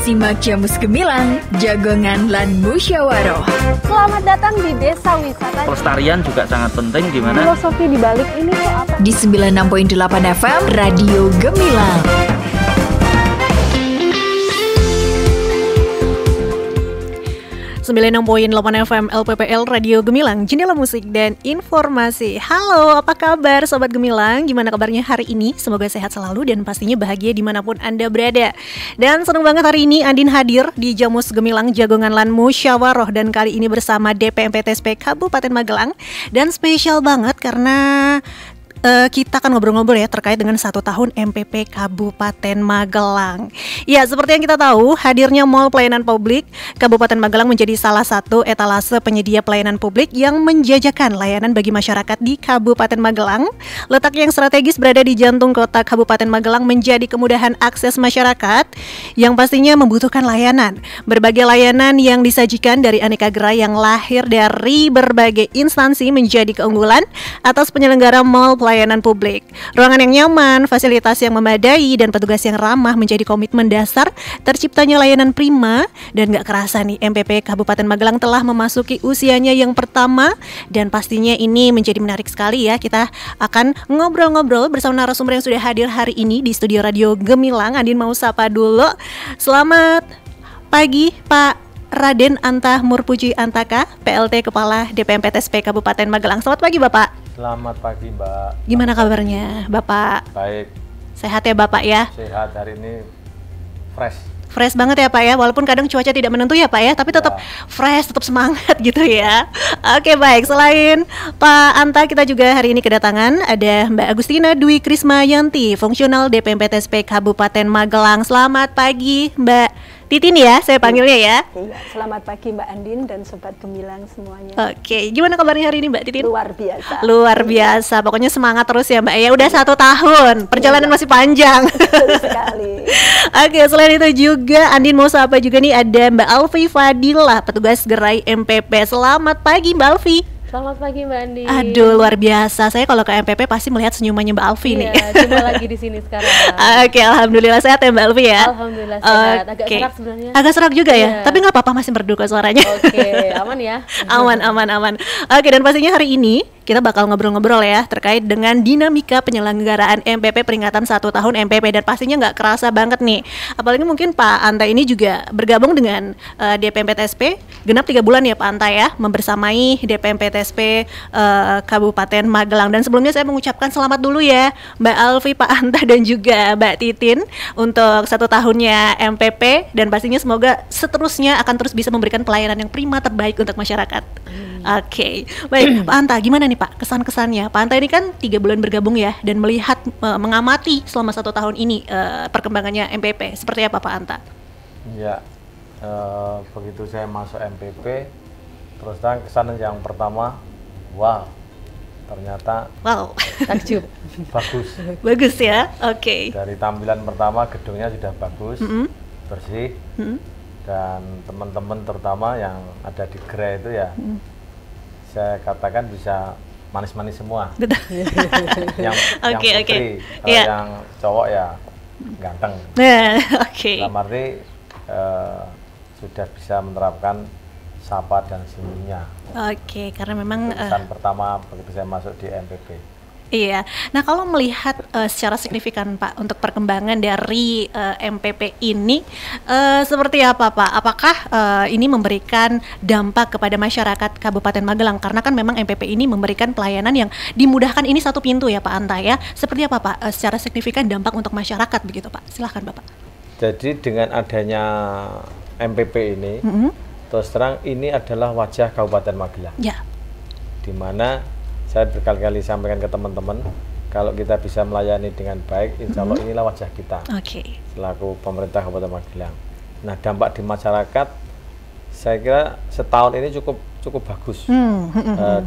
Simak Jamus Gemilang, Jagongan lan Musyawaroh. Selamat datang di Desa Wisata. Pelestarian juga sangat penting, gimana? Filosofi di balik ini tuh apa? Di 96.8 FM, Radio Gemilang. 96.8 FM LPPL Radio Gemilang, jendela musik dan informasi. Halo, apa kabar Sobat Gemilang? Gimana kabarnya hari ini? Semoga sehat selalu dan pastinya bahagia dimanapun Anda berada. Dan senang banget hari ini Andin hadir di Jamus Gemilang Jagongan lan Musyawaroh. Dan kali ini bersama DPMPTSP Kabupaten Magelang. Dan spesial banget karena kita akan ngobrol-ngobrol ya terkait dengan 1 tahun MPP Kabupaten Magelang. Ya, seperti yang kita tahu, hadirnya Mall Pelayanan Publik Kabupaten Magelang menjadi salah satu etalase penyedia pelayanan publik yang menjajakan layanan bagi masyarakat di Kabupaten Magelang. Letak yang strategis berada di jantung kota Kabupaten Magelang menjadi kemudahan akses masyarakat yang pastinya membutuhkan layanan. Berbagai layanan yang disajikan dari aneka gerai yang lahir dari berbagai instansi menjadi keunggulan atas penyelenggara Mall Pelayanan Publik. Ruangan yang nyaman, fasilitas yang memadai, dan petugas yang ramah menjadi komitmen dasar terciptanya layanan prima. Dan gak kerasa nih, MPP Kabupaten Magelang telah memasuki usianya yang pertama. Dan pastinya ini menjadi menarik sekali ya. Kita akan ngobrol-ngobrol bersama narasumber yang sudah hadir hari ini di studio Radio Gemilang. Andin mau sapa dulu. Selamat pagi Pak Raden Anta Murpuji Antaka, PLT Kepala DPMPTSP Kabupaten Magelang. Selamat pagi Bapak. Selamat pagi Mbak. Gimana kabarnya Bapak? Baik. Sehat ya Bapak ya? Sehat, hari ini fresh. Fresh banget ya Pak ya, walaupun kadang cuaca tidak menentu ya Pak ya, tapi tetap fresh, tetap semangat gitu ya. Oke baik, selain Pak Anta, kita juga hari ini kedatangan ada Mbak Agustina Dwi Krismayanti, fungsional DPMPTSP Kabupaten Magelang. Selamat pagi Mbak Titin ya, saya panggilnya ya. Iya, selamat pagi Mbak Andin dan Sobat Gemilang semuanya. Oke, gimana kabarnya hari ini Mbak Titin? Luar biasa. Luar biasa, pokoknya semangat terus ya Mbak ya. Udah 1 tahun, perjalanan masih panjang. Betul sekali. Oke, selain itu juga Andin mau sapa juga nih ada Mbak Alfi Fadilah, petugas gerai MPP. Selamat pagi Mbak Alfi. Selamat pagi Mbak Andi. Aduh, luar biasa. Saya kalau ke MPP pasti melihat senyumannya Mbak Alfi nih. Iya, cuma lagi di sini sekarang. Oke, alhamdulillah sehat ya Mbak Alfi ya. Alhamdulillah sehat. Agak serak sebenarnya. Agak serak juga ya. Tapi nggak apa-apa, masih merdu kok suaranya. Oke, aman ya. Aman. Oke, dan pastinya hari ini kita bakal ngobrol-ngobrol ya terkait dengan dinamika penyelenggaraan MPP peringatan 1 tahun MPP, dan pastinya nggak kerasa banget nih. Apalagi mungkin Pak Anta ini juga bergabung dengan DPMPTSP genap 3 bulan ya Pak Anta ya, membersamai DPMPTSP Kabupaten Magelang. Dan sebelumnya saya mengucapkan selamat dulu ya Mbak Alfi, Pak Anta, dan juga Mbak Titin untuk 1 tahunnya MPP, dan pastinya semoga seterusnya akan terus bisa memberikan pelayanan yang prima terbaik untuk masyarakat. Oke, baik Pak Anta, gimana nih Pak kesan-kesannya? Pak Anta ini kan 3 bulan bergabung ya, dan melihat mengamati selama 1 tahun ini perkembangannya MPP. Seperti apa Pak Anta? Ya, begitu saya masuk MPP, terus terang kesan yang pertama, wow, ternyata takjub. Bagus ya, oke. Dari tampilan pertama gedungnya sudah bagus, bersih, dan teman-teman terutama yang ada di gerai itu ya, saya katakan bisa manis-manis semua. yang putri, kalau yang cowok ya ganteng. Dalam arti sudah bisa menerapkan sapa dan senyumnya. Oke, karena memang kesan pertama begitu saya masuk di MPP. Iya, nah kalau melihat secara signifikan Pak untuk perkembangan dari MPP ini seperti apa Pak? Apakah ini memberikan dampak kepada masyarakat Kabupaten Magelang? Karena kan memang MPP ini memberikan pelayanan yang dimudahkan, ini 1 pintu ya Pak Anta ya. Seperti apa Pak secara signifikan dampak untuk masyarakat begitu Pak? Silahkan Bapak. Jadi dengan adanya MPP ini, terus terang ini adalah wajah Kabupaten Magelang. Ya. Di mana saya berkali-kali sampaikan ke teman-teman, kalau kita bisa melayani dengan baik, insya Allah inilah wajah kita selaku pemerintah Kabupaten Magelang. Nah, dampak di masyarakat, saya kira setahun ini cukup bagus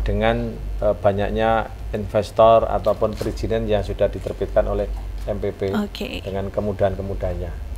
dengan banyaknya investor ataupun perizinan yang sudah diterbitkan oleh MPP dengan kemudahan-kemudahannya.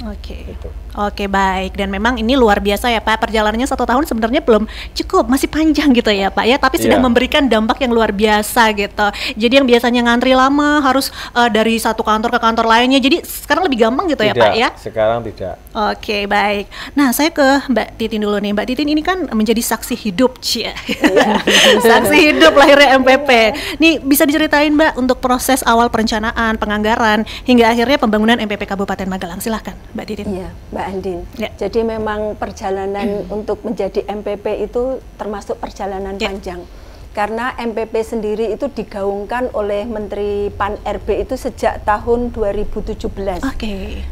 Oke, baik. Dan memang ini luar biasa ya Pak, perjalanannya 1 tahun sebenarnya belum cukup, masih panjang gitu ya Pak ya, tapi sudah memberikan dampak yang luar biasa gitu. Jadi yang biasanya ngantri lama harus dari satu kantor ke kantor lainnya, jadi sekarang lebih gampang gitu ya Pak ya? Sekarang tidak. Oke, baik. Nah, saya ke Mbak Titin dulu nih. Mbak Titin ini kan menjadi saksi hidup, saksi hidup lahirnya MPP. Nih bisa diceritain Mbak untuk proses awal perencanaan, penganggaran, hingga akhirnya pembangunan MPP Kabupaten Magelang. Silahkan Mbak Titin. Iya, Mbak Andin. Jadi memang perjalanan untuk menjadi MPP itu termasuk perjalanan panjang. Karena MPP sendiri itu digaungkan oleh Menteri Pan-RB itu sejak tahun 2017.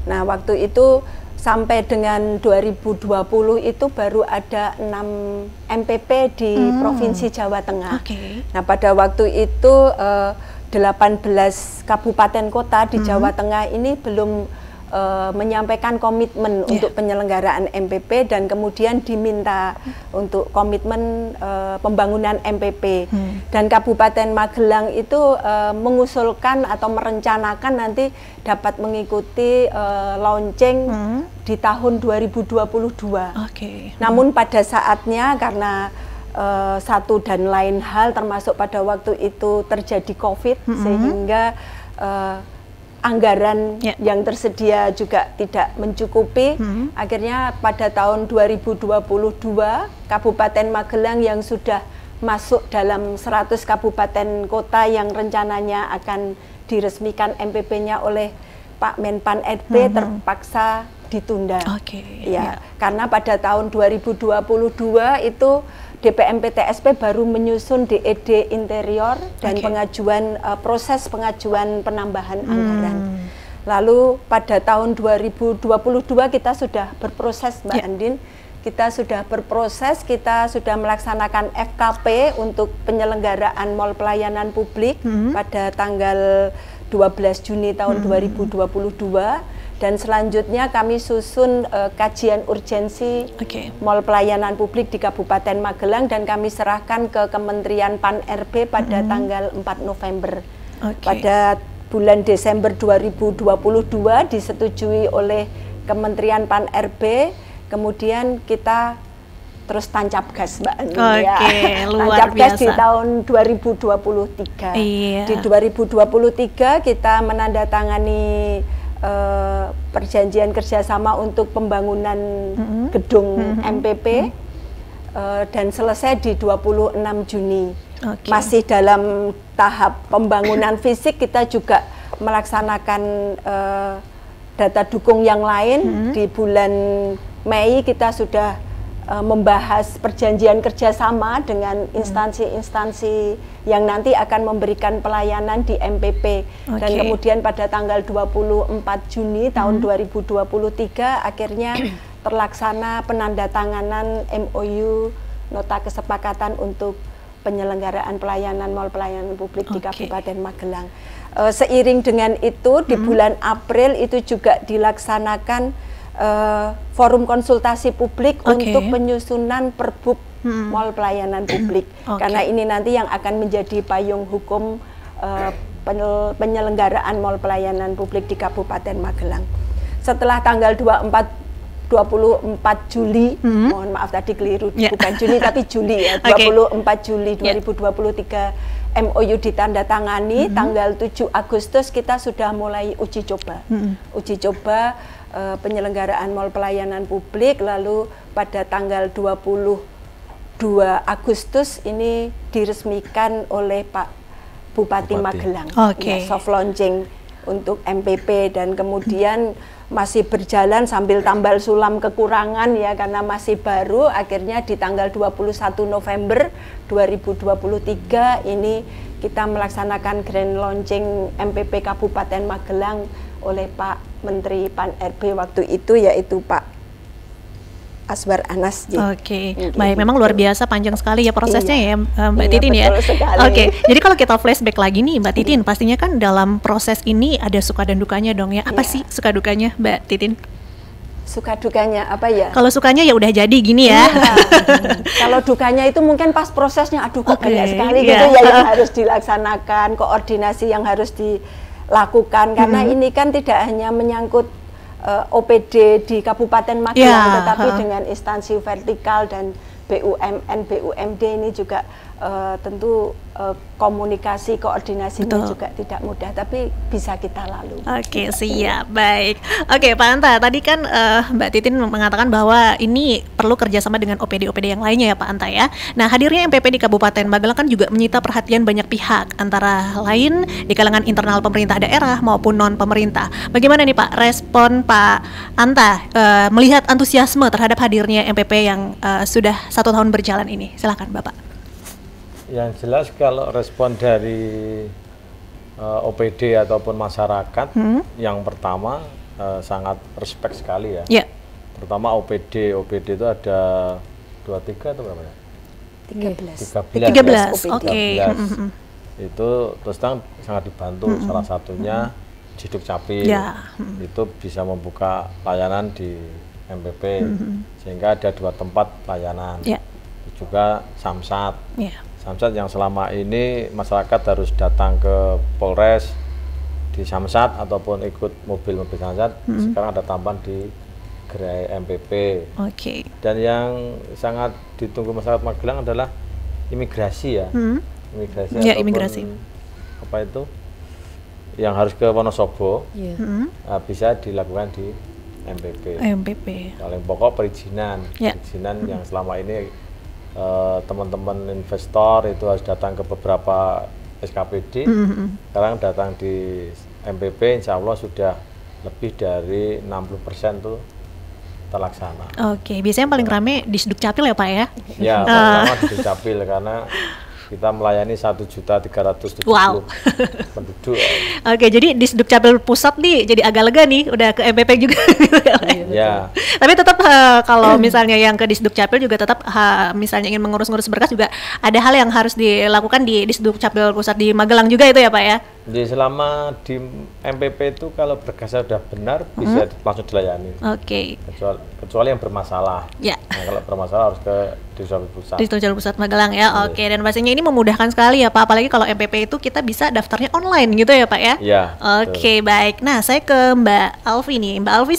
Nah, waktu itu sampai dengan 2020 itu baru ada 6 MPP di Provinsi Jawa Tengah. Nah, pada waktu itu 18 kabupaten kota di Jawa Tengah ini belum menyampaikan komitmen untuk penyelenggaraan MPP, dan kemudian diminta untuk komitmen pembangunan MPP. Dan Kabupaten Magelang itu mengusulkan atau merencanakan nanti dapat mengikuti launching di tahun 2022. Namun pada saatnya karena satu dan lain hal, termasuk pada waktu itu terjadi COVID, sehingga anggaran yang tersedia juga tidak mencukupi. Akhirnya pada tahun 2022 Kabupaten Magelang yang sudah masuk dalam 100 kabupaten kota yang rencananya akan diresmikan MPP-nya oleh Pak Menpan RB terpaksa ditunda. Karena pada tahun 2022 itu DPMP-TSP baru menyusun DED interior dan pengajuan proses pengajuan penambahan anggaran. Lalu pada tahun 2022 kita sudah berproses Mbak Andin, kita sudah berproses, kita sudah melaksanakan FKP untuk penyelenggaraan Mall Pelayanan Publik pada tanggal 12 Juni tahun 2022. Dan selanjutnya kami susun kajian urgensi Mall Pelayanan Publik di Kabupaten Magelang, dan kami serahkan ke Kementerian Pan-RB pada tanggal 4 November. Pada bulan Desember 2022 disetujui oleh Kementerian Pan-RB, kemudian kita terus tancap gas Mbak Andi. Tancap gas di tahun 2023. Di 2023 kita menandatangani perjanjian kerjasama untuk pembangunan gedung MPP dan selesai di 26 Juni. Masih dalam tahap pembangunan fisik, kita juga melaksanakan data dukung yang lain. Di bulan Mei kita sudah membahas perjanjian kerjasama dengan instansi-instansi yang nanti akan memberikan pelayanan di MPP. Dan kemudian pada tanggal 24 Juni tahun 2023 akhirnya terlaksana penandatanganan MOU nota kesepakatan untuk penyelenggaraan pelayanan Mall Pelayanan Publik di Kabupaten Magelang. Seiring dengan itu di bulan April itu juga dilaksanakan forum konsultasi publik untuk penyusunan Perbuk Mall Pelayanan Publik. Karena ini nanti yang akan menjadi payung hukum penyelenggaraan Mall Pelayanan Publik di Kabupaten Magelang. Setelah tanggal 24 Juli, mohon maaf tadi keliru, bukan Juni tapi Juli ya, 24 Juli 2023 MOU ditandatangani, tanggal 7 Agustus kita sudah mulai uji coba. Uji coba penyelenggaraan Mall Pelayanan Publik, lalu pada tanggal 22 Agustus ini diresmikan oleh Pak Bupati Magelang, soft launching untuk MPP, dan kemudian masih berjalan sambil tambal sulam kekurangan ya, karena masih baru. Akhirnya di tanggal 21 November 2023 ini kita melaksanakan grand launching MPP Kabupaten Magelang oleh Pak Menteri Pan-RB waktu itu, yaitu Pak Aswar Anas. Baik, memang luar biasa panjang sekali ya prosesnya ya Mbak Titin ya. Jadi kalau kita flashback lagi nih Mbak Titin, pastinya kan dalam proses ini ada suka dan dukanya dong ya. Apa sih suka dukanya Mbak Titin? Suka dukanya apa ya? Kalau sukanya ya udah jadi gini ya. Kalau dukanya itu mungkin pas prosesnya, aduh kok banyak sekali gitu ya yang harus dilaksanakan, koordinasi yang harus lakukan karena ini kan tidak hanya menyangkut OPD di Kabupaten Magelang, tetapi dengan instansi vertikal dan BUMN, BUMD ini juga tentu komunikasi, koordinasinya juga tidak mudah, tapi bisa kita lalui. Oke, siap, baik. Oke, Pak Anta, tadi kan Mbak Titin mengatakan bahwa ini perlu kerjasama dengan OPD-OPD yang lainnya ya Pak Anta ya. Nah, hadirnya MPP di Kabupaten Magelang kan juga menyita perhatian banyak pihak, antara lain di kalangan internal pemerintah daerah maupun non-pemerintah. Bagaimana nih Pak respon Pak Anta melihat antusiasme terhadap hadirnya MPP yang sudah 1 tahun berjalan ini? Silakan Bapak. Yang jelas kalau respon dari OPD ataupun masyarakat, yang pertama sangat respect sekali ya. Yeah. Terutama OPD itu ada 23 atau berapa ya? 13. Oke. Itu terus terang sangat dibantu, salah satunya Disduk Capil. Itu bisa membuka layanan di MPP, sehingga ada 2 tempat pelayanan. Itu juga Samsat. Samsat yang selama ini masyarakat harus datang ke Polres di Samsat ataupun ikut mobil-mobil Samsat. Sekarang ada tambahan di gerai MPP. Dan yang sangat ditunggu masyarakat Magelang adalah imigrasi ya. Imigrasi. Apa itu? Yang harus ke Wonosobo, bisa dilakukan di MPP. Paling pokok perizinan. Perizinan yang selama ini teman-teman investor itu harus datang ke beberapa SKPD, sekarang datang di MPP, insya Allah sudah lebih dari 60% tuh terlaksana. Oke, biasanya yang paling rame di Disduk Capil ya Pak ya? Ya, pertama di Disduk Capil karena kita melayani 1.370.000 penduduk. Oke, jadi di Disduk Capil pusat nih jadi agak lega nih, udah ke MPP juga. Ya. Tapi tetap kalau misalnya yang ke Disduk Capil juga tetap misalnya ingin mengurus-ngurus berkas juga ada hal yang harus dilakukan di Disduk Capil pusat di Magelang juga itu ya Pak ya? Jadi selama di MPP itu kalau berkasnya sudah benar bisa langsung dilayani. Kecuali yang bermasalah. Nah, kalau bermasalah harus ke Disduk Capil pusat Magelang ya. Dan pastinya ini memudahkan sekali ya Pak, apalagi kalau MPP itu kita bisa daftarnya online gitu ya Pak ya? Baik. Nah, saya ke Mbak Alfi nih. Mbak Alfi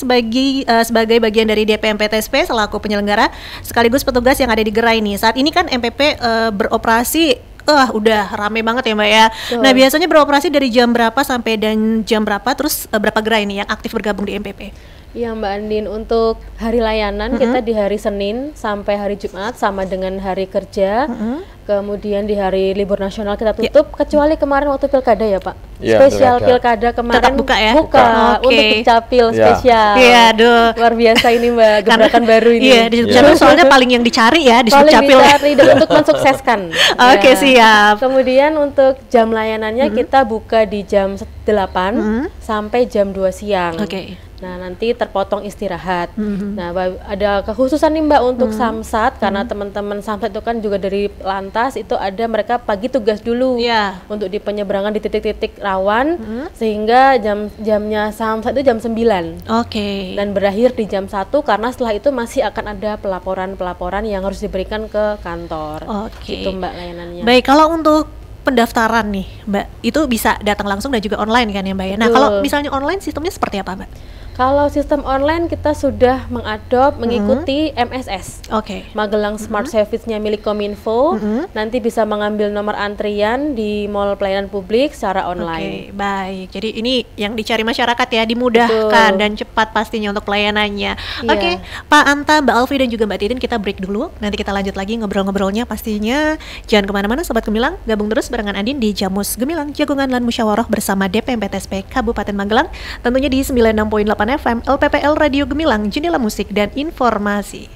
sebagai bagian dari DPMPTSP selaku penyelenggara sekaligus petugas yang ada di gerai nih. Saat ini kan MPP beroperasi udah rame banget ya Mbak ya. Nah, biasanya beroperasi dari jam berapa sampai dan jam berapa, terus berapa gerai nih yang aktif bergabung di MPP? Ya Mbak Andin, untuk hari layanan kita di hari Senin sampai hari Jumat sama dengan hari kerja. Kemudian di hari libur nasional kita tutup, kecuali kemarin waktu pilkada ya Pak. Spesial pilkada kemarin tetap buka ya? Buka untuk Dukcapil spesial. Luar biasa ini Mbak, gebrakan baru ini. Di Dukcapil soalnya paling yang dicari ya di Dukcapil. Paling dicari dan untuk mensukseskan. Siap. Kemudian untuk jam layanannya kita buka di jam 8 sampai jam 2 siang. Nah, nanti terpotong istirahat. Nah, ada kekhususan nih Mbak untuk Samsat, karena teman-teman Samsat itu kan juga dari lantas, itu ada mereka pagi tugas dulu untuk di penyeberangan di titik-titik rawan, sehingga jamnya Samsat itu jam 9. Dan berakhir di jam 1 karena setelah itu masih akan ada pelaporan-pelaporan yang harus diberikan ke kantor. Itu Mbak layanannya. Baik, kalau untuk pendaftaran nih Mbak, itu bisa datang langsung dan juga online kan ya Mbak ya? Nah, kalau misalnya online sistemnya seperti apa Mbak? Kalau sistem online kita sudah mengikuti MSS. Magelang Smart Service-nya milik Kominfo. Nanti bisa mengambil nomor antrian di Mall Pelayanan Publik secara online. Baik. Jadi ini yang dicari masyarakat ya, dimudahkan dan cepat pastinya untuk pelayanannya. Pak Anta, Mbak Alfi dan juga Mbak Titin, kita break dulu. Nanti kita lanjut lagi ngobrol-ngobrolnya pastinya. Jangan kemana-mana Sobat Gemilang, gabung terus barengan Andin di Jamus Gemilang, Jagungan Lan Musyawarah bersama DPMPTSP Kabupaten Magelang. Tentunya di 96.8 FM LPPL Radio Gemilang, jendela musik dan informasi.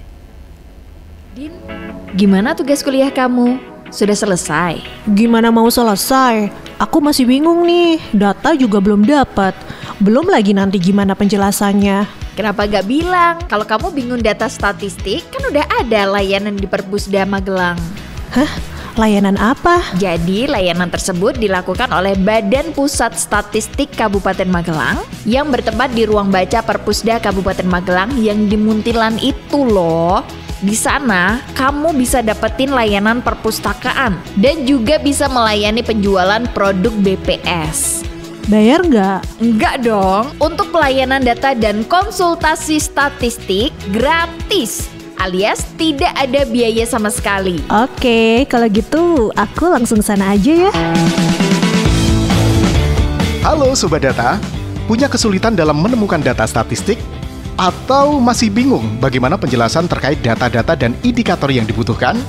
Din, gimana tugas kuliah kamu? Sudah selesai? Gimana mau selesai? Aku masih bingung nih, data juga belum dapat. Belum lagi nanti gimana penjelasannya. Kenapa gak bilang? Kalau kamu bingung data statistik, kan udah ada layanan di Perpusda Magelang. Layanan apa? Jadi layanan tersebut dilakukan oleh Badan Pusat Statistik Kabupaten Magelang yang bertempat di ruang baca Perpusda Kabupaten Magelang yang di Muntilan itu loh. Di sana kamu bisa dapetin layanan perpustakaan dan juga bisa melayani penjualan produk BPS. Bayar nggak? Enggak dong. Untuk pelayanan data dan konsultasi statistik gratis, alias tidak ada biaya sama sekali. Oke, kalau gitu aku langsung sana aja ya. Halo Sobat Data, punya kesulitan dalam menemukan data statistik? Atau masih bingung bagaimana penjelasan terkait data-data dan indikator yang dibutuhkan?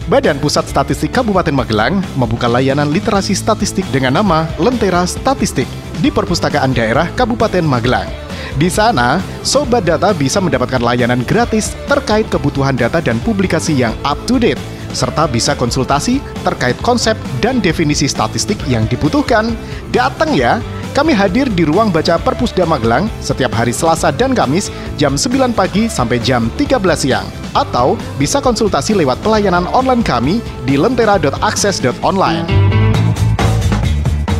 Badan Pusat Statistik Kabupaten Magelang membuka layanan literasi statistik dengan nama Lentera Statistik di Perpustakaan Daerah Kabupaten Magelang. Di sana, Sobat Data bisa mendapatkan layanan gratis terkait kebutuhan data dan publikasi yang up to date, serta bisa konsultasi terkait konsep dan definisi statistik yang dibutuhkan. Datang ya! Kami hadir di ruang baca Perpusda Magelang setiap hari Selasa dan Kamis jam 9 pagi sampai jam 13 siang. Atau bisa konsultasi lewat pelayanan online kami di lentera.akses.online.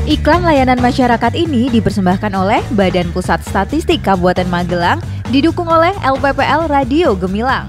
Iklan layanan masyarakat ini dipersembahkan oleh Badan Pusat Statistik Kabupaten Magelang, didukung oleh LPPL Radio Gemilang.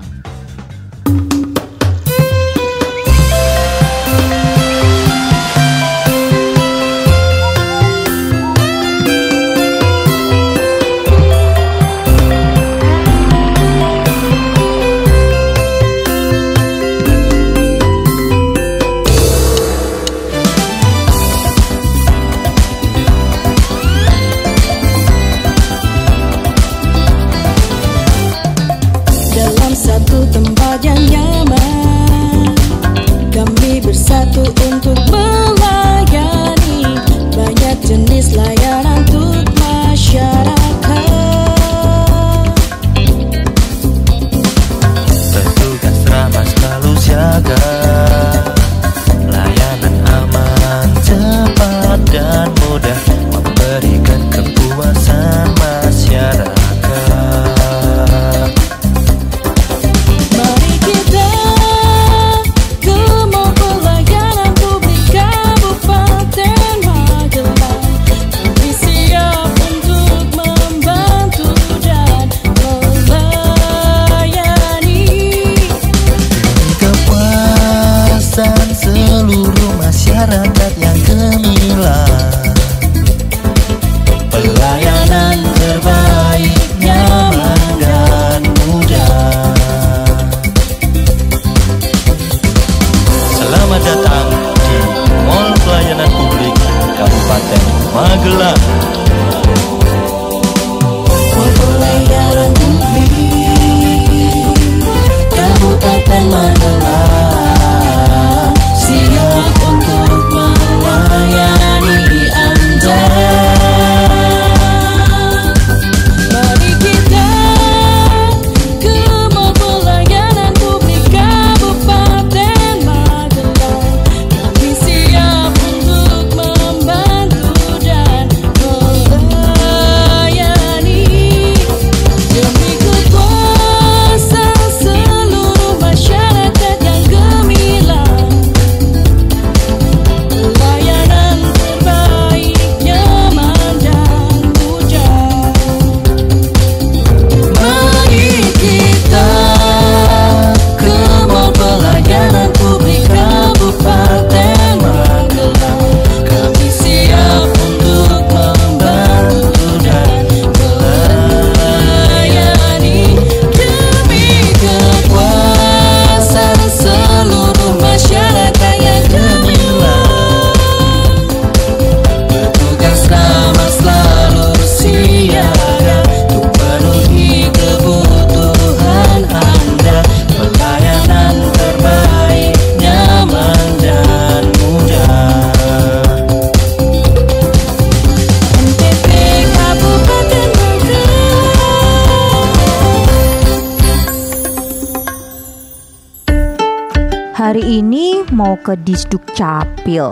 Hari ini mau ke Disduk Capil,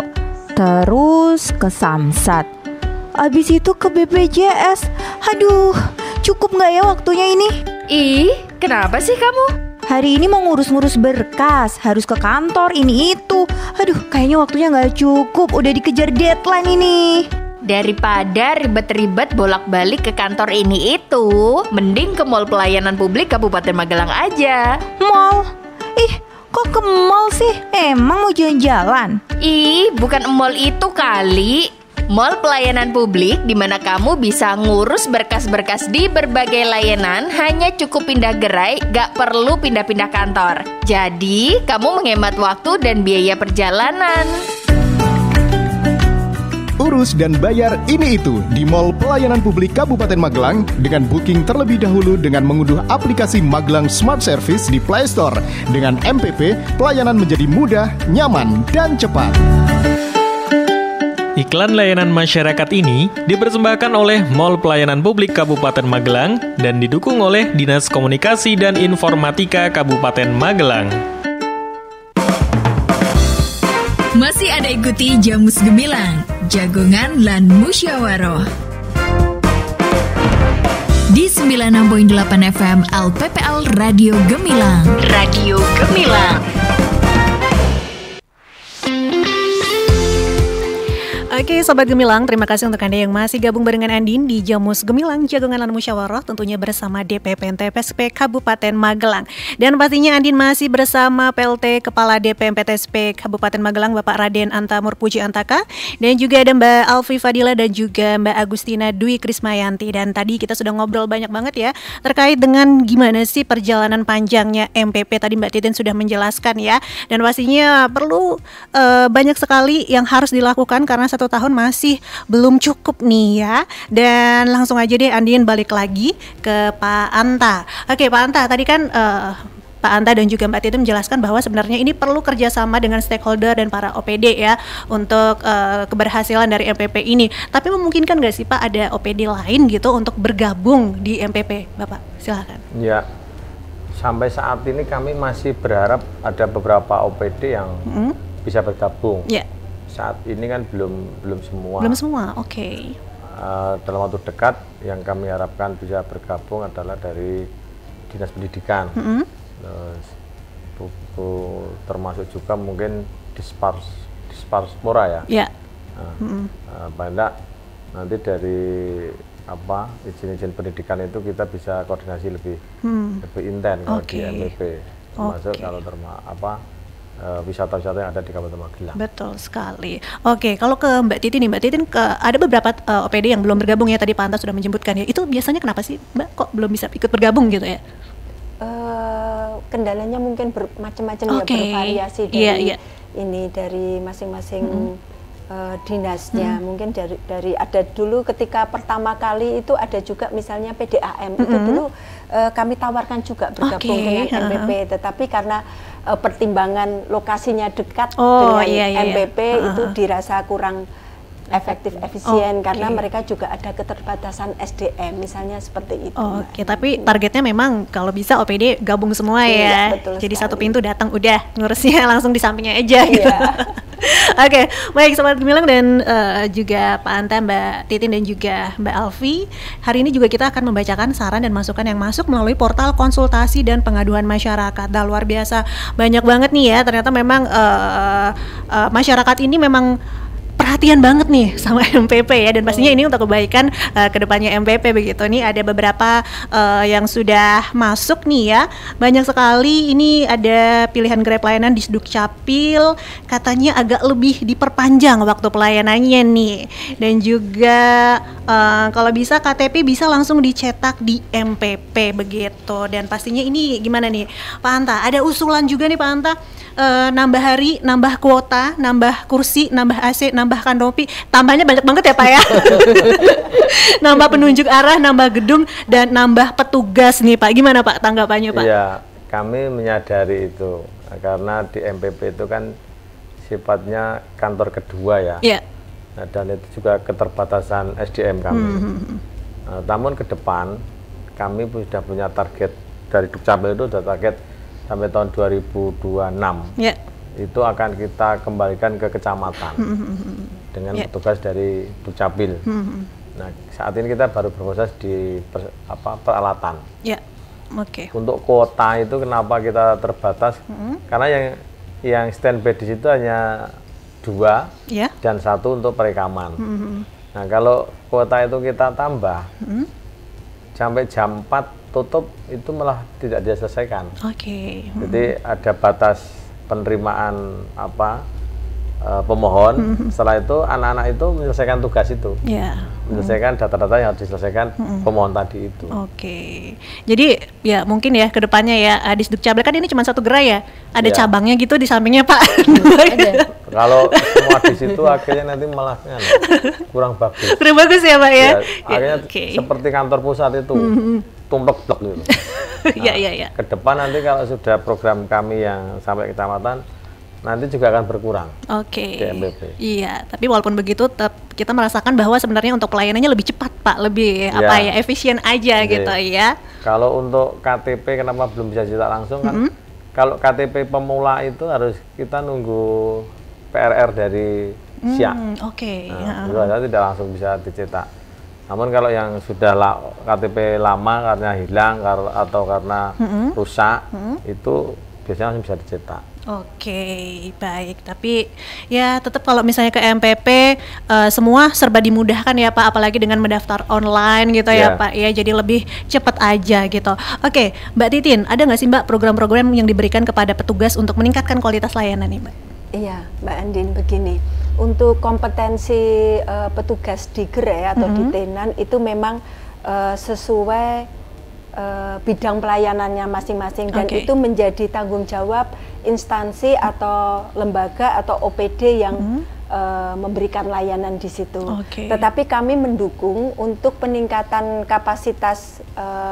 terus ke Samsat, abis itu ke BPJS. Aduh, cukup gak ya waktunya ini? Ih, kenapa sih kamu? Hari ini mau ngurus-ngurus berkas, harus ke kantor ini itu. Aduh, kayaknya waktunya gak cukup, udah dikejar deadline ini. Daripada ribet-ribet bolak-balik ke kantor ini itu, mending ke Mall Pelayanan Publik Kabupaten Magelang aja. Mall? Ih, kok ke mall sih? Emang mau jalan-jalan? Ih, bukan mall itu kali. Mall pelayanan publik di mana kamu bisa ngurus berkas-berkas di berbagai layanan hanya cukup pindah gerai, gak perlu pindah-pindah kantor. Jadi, kamu menghemat waktu dan biaya perjalanan. Urus dan bayar ini itu di Mall Pelayanan Publik Kabupaten Magelang dengan booking terlebih dahulu dengan mengunduh aplikasi Magelang Smart Service di Play Store. Dengan MPP, pelayanan menjadi mudah, nyaman, dan cepat. Iklan layanan masyarakat ini dipersembahkan oleh Mall Pelayanan Publik Kabupaten Magelang dan didukung oleh Dinas Komunikasi dan Informatika Kabupaten Magelang. Masih ada ikuti Jamus Gemilang, Jagongan lan Musyawaroh di 96.8 FM LPPL Radio Gemilang. Radio Gemilang. Oke, Sobat Gemilang, terima kasih untuk Anda yang masih gabung barengan Andin di Jamus Gemilang, Jagongan lan Musyawaroh, tentunya bersama DPP TPSP Kabupaten Magelang. Dan pastinya Andin masih bersama PLT Kepala DPP TPSP Kabupaten Magelang, Bapak Raden Antamur Puji Antaka, dan juga ada Mbak Alfi Fadila dan juga Mbak Agustina Dwi Krismayanti. Dan tadi kita sudah ngobrol banyak banget ya terkait dengan gimana sih perjalanan panjangnya MPP. Tadi Mbak Titin sudah menjelaskan ya, dan pastinya perlu banyak sekali yang harus dilakukan karena 1 tahun masih belum cukup nih ya. Dan langsung aja deh Andin balik lagi ke Pak Anta. Oke Pak Anta, tadi kan Pak Anta dan juga Mbak Titin menjelaskan bahwa sebenarnya ini perlu kerjasama dengan stakeholder dan para OPD ya untuk keberhasilan dari MPP ini. Tapi memungkinkan nggak sih Pak ada OPD lain gitu untuk bergabung di MPP? Bapak silakan. Ya, sampai saat ini kami masih berharap ada beberapa OPD yang bisa bergabung. Ya. Saat ini kan belum semua. Belum semua, oke. Dalam waktu dekat yang kami harapkan bisa bergabung adalah dari Dinas Pendidikan. Termasuk juga mungkin Disparspora ya. Paling enggak nanti dari izin-izin pendidikan itu kita bisa koordinasi lebih intens kalau di MPP. Termasuk kalau wisata-wisata yang ada di Kabupaten Magelang. Betul sekali. Oke, kalau ke Mbak Titin nih, Mbak Titin ada beberapa OPD yang belum bergabung ya, tadi Pak Anta sudah menyebutkan ya. Itu biasanya kenapa sih Mbak kok belum bisa ikut bergabung gitu ya? Kendalanya mungkin macam-macam ya, bervariasi dari ini dari masing-masing dinasnya. Mungkin dari ada dulu ketika pertama kali itu ada juga misalnya PDAM itu dulu kami tawarkan juga bergabung dengan MPP, tetapi karena pertimbangan lokasinya dekat dengan MPP itu dirasa kurang efektif, efisien karena mereka juga ada keterbatasan SDM misalnya seperti itu. Tapi targetnya memang kalau bisa OPD gabung semua ya. Jadi sekali. Satu pintu datang udah ngurusnya langsung di sampingnya aja gitu. Oke, baik Sobat Gemilang dan juga Pak Anta, Mbak Titin dan juga Mbak Alfi. Hari ini juga kita akan membacakan saran dan masukan yang masuk melalui portal konsultasi dan pengaduan masyarakat. Dan luar biasa banyak banget nih ya. Ternyata memang masyarakat ini memang perhatian banget nih sama MPP ya, dan pastinya ini untuk kebaikan kedepannya MPP begitu. Nih ada beberapa yang sudah masuk nih ya, banyak sekali. Ini ada pilihan gerai pelayanan di Sdukcapil, katanya agak lebih diperpanjang waktu pelayanannya nih, dan juga kalau bisa KTP bisa langsung dicetak di MPP begitu. Dan pastinya ini gimana nih Pak Anta, ada usulan juga nih Pak Anta, nambah hari, nambah kuota, nambah kursi, nambah AC, nambah kanopi, tambahnya banyak banget ya Pak ya. Nambah penunjuk arah, nambah gedung, dan nambah petugas nih Pak. Gimana Pak tanggapannya Pak? Iya, kami menyadari itu karena di MPP itu kan sifatnya kantor kedua ya. Nah, dan itu juga keterbatasan SDM kami. Namun ke depan kami sudah punya target dari Dukcapil, itu sudah target sampai tahun 2026 itu akan kita kembalikan ke kecamatan dengan petugas dari Dukcapil. Nah, saat ini kita baru berproses di peralatan. Untuk kuota itu kenapa kita terbatas? Karena yang standby di situ hanya 2 dan 1 untuk perekaman. Nah, kalau kuota itu kita tambah sampai jam 4 tutup, itu malah tidak diselesaikan. Jadi ada batas penerimaan pemohon. Setelah itu anak-anak itu menyelesaikan tugas itu, menyelesaikan data-data yang harus diselesaikan pemohon tadi itu. Oke. Jadi ya mungkin ya kedepannya ya Disduk Cablek kan ini cuma satu gerai ya, ada cabangnya gitu di sampingnya Pak. Kalau semua di situ akhirnya nanti malah kurang bagus. Kurang bagus ya Pak ya. Akhirnya seperti kantor pusat itu tumplek-plek gitu. Iya. Ke depan nanti kalau sudah program kami yang sampai kecamatan, nanti juga akan berkurang. Oke. Di MPP. Iya, tapi walaupun begitu tetap kita merasakan bahwa sebenarnya untuk pelayanannya lebih cepat Pak, lebih efisien aja gitu ya. Kalau untuk KTP kenapa belum bisa cetak langsung kan? Kalau KTP pemula itu harus kita nunggu PRR dari SIA. Oke. Nah, tidak langsung bisa dicetak. Namun kalau yang sudah KTP lama karena hilang atau karena rusak, itu biasanya langsung bisa dicetak. Oke, baik. Tapi ya tetap kalau misalnya ke MPP semua serba dimudahkan ya Pak, apalagi dengan mendaftar online gitu ya Pak ya, jadi lebih cepat aja gitu. Oke, Mbak Titin, ada nggak sih Mbak program-program yang diberikan kepada petugas untuk meningkatkan kualitas layanan nih Mbak? Iya, Mbak Andin, begini. Untuk kompetensi petugas di gerai atau di tenan itu memang sesuai bidang pelayanannya masing-masing, dan itu menjadi tanggung jawab instansi atau lembaga atau OPD yang memberikan layanan di situ. Tetapi kami mendukung untuk peningkatan kapasitas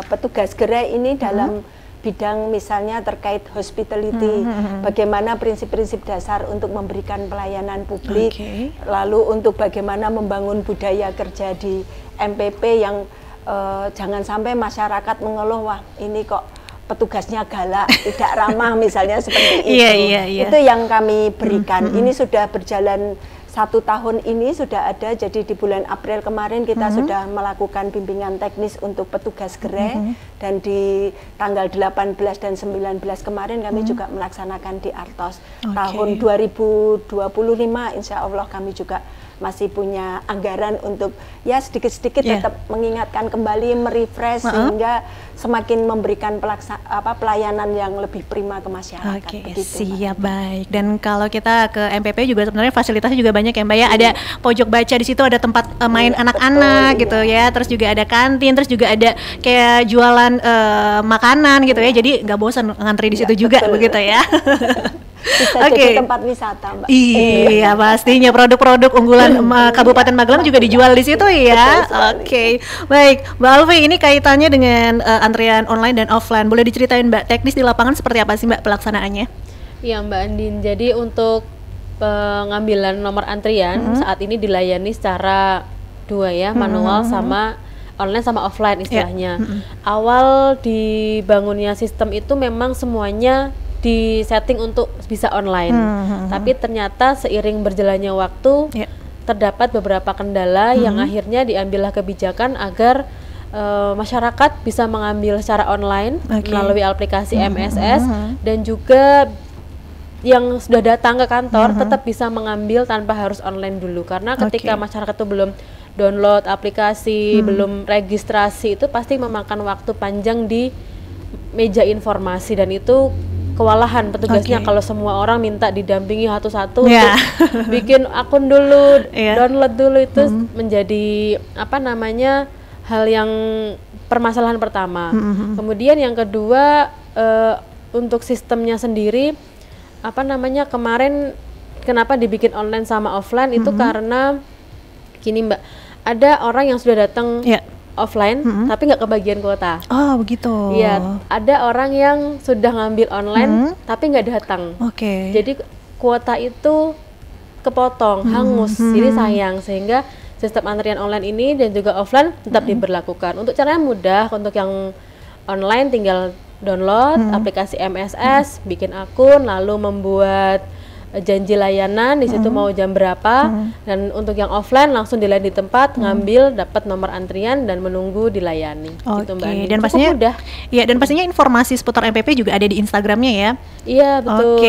petugas gerai ini dalam bidang misalnya terkait hospitality, bagaimana prinsip-prinsip dasar untuk memberikan pelayanan publik, lalu untuk bagaimana membangun budaya kerja di MPP yang jangan sampai masyarakat mengeluh, wah ini kok petugasnya galak, tidak ramah misalnya seperti itu. Itu yang kami berikan. Ini sudah berjalan 1 tahun ini sudah ada, jadi di bulan April kemarin kita sudah melakukan bimbingan teknis untuk petugas gerai, dan di tanggal 18 dan 19 kemarin kami juga melaksanakan di Artos. Tahun 2025 insya Allah kami juga masih punya anggaran untuk ya sedikit-sedikit tetap mengingatkan kembali, merefresh sehingga semakin memberikan pelayanan yang lebih prima ke masyarakat. Siap, baik. Dan kalau kita ke MPP juga sebenarnya fasilitasnya juga banyak ya Mbak ya. Ada pojok baca di situ, ada tempat main anak-anak gitu ya. Terus juga ada kantin, terus juga ada kayak jualan makanan gitu ya. Jadi nggak bosan ngantri di situ juga begitu ya. Bisa jadi tempat wisata Mbak. Iya pastinya produk-produk unggulan Kabupaten Magelang juga dijual di situ ya. Baik Mbak Alfi, ini kaitannya dengan antrian online dan offline. Boleh diceritain Mbak, teknis di lapangan seperti apa sih Mbak pelaksanaannya? Iya Mbak Andin, jadi untuk pengambilan nomor antrian saat ini dilayani secara 2 ya, manual sama online sama offline istilahnya. Awal dibangunnya sistem itu memang semuanya di setting untuk bisa online, tapi ternyata seiring berjalannya waktu terdapat beberapa kendala yang akhirnya diambillah kebijakan agar masyarakat bisa mengambil secara online melalui aplikasi MSS, dan juga yang sudah datang ke kantor tetap bisa mengambil tanpa harus online dulu, karena ketika masyarakat itu belum download aplikasi, belum registrasi, itu pasti memakan waktu panjang di meja informasi, dan itu kewalahan petugasnya kalau semua orang minta didampingi satu-satu untuk bikin akun dulu, download dulu, itu menjadi hal yang permasalahan pertama. Kemudian yang kedua, untuk sistemnya sendiri kemarin kenapa dibikin online sama offline itu karena gini Mbak, ada orang yang sudah datang offline tapi nggak kebagian kuota. Oh begitu. Iya, ada orang yang sudah ngambil online tapi nggak datang. Jadi kuota itu kepotong, hangus, jadi sayang, sehingga sistem antrian online ini dan juga offline tetap diberlakukan. Untuk caranya mudah, untuk yang online tinggal download aplikasi MSS, bikin akun, lalu membuat janji layanan di situ mau jam berapa, dan untuk yang offline langsung dilayani di tempat, ngambil, dapat nomor antrian dan menunggu dilayani. Gitu Mbak Andin. Dan pastinya mudah. Iya, dan pastinya informasi seputar MPP juga ada di Instagramnya ya. Iya betul.